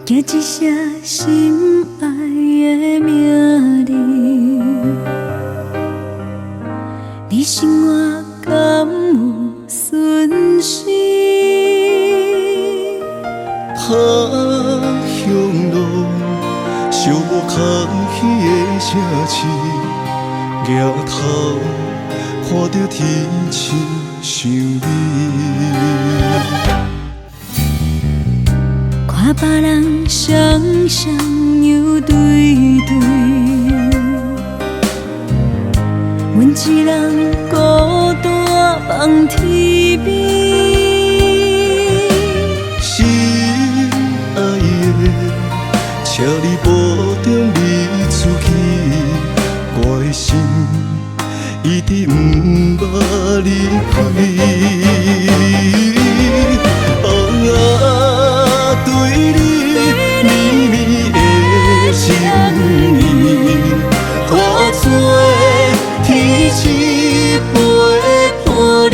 叫一声心爱的名字，你生活敢有顺遂？他乡路，寂寞空虚的城市，抬头看着天星想你。看别人双双又对对，阮一人孤单望天边。心爱的，请你保重你自己，我的心一直不捌离开。对你绵绵的情意，化作天一陪伴你。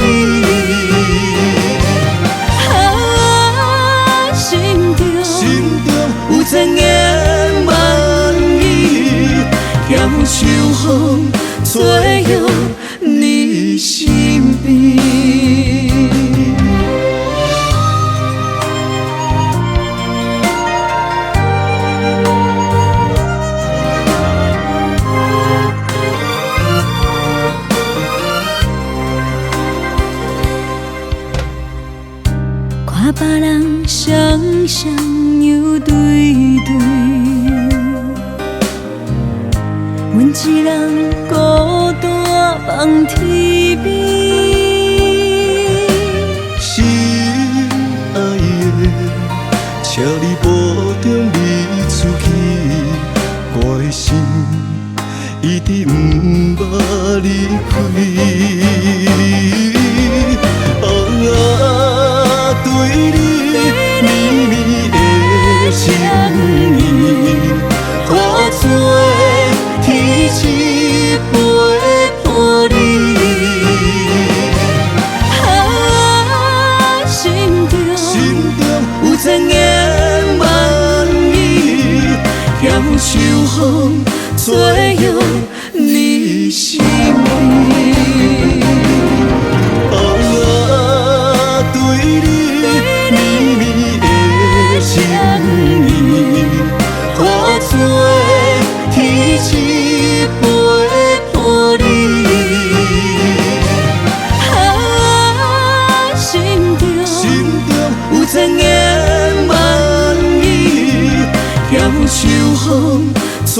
心中有千言万语，险秋风吹向你身边。看别人双双又对对，阮一人孤单望天边。心爱的，请你保重你自己，我的心一直不捌离开。对你绵绵的情意，化作天一陪伴你。心中有千言万语，险秋风吹向你身边。对你绵绵的情意，化作天一陪伴你。心中有千言万语，险秋风吹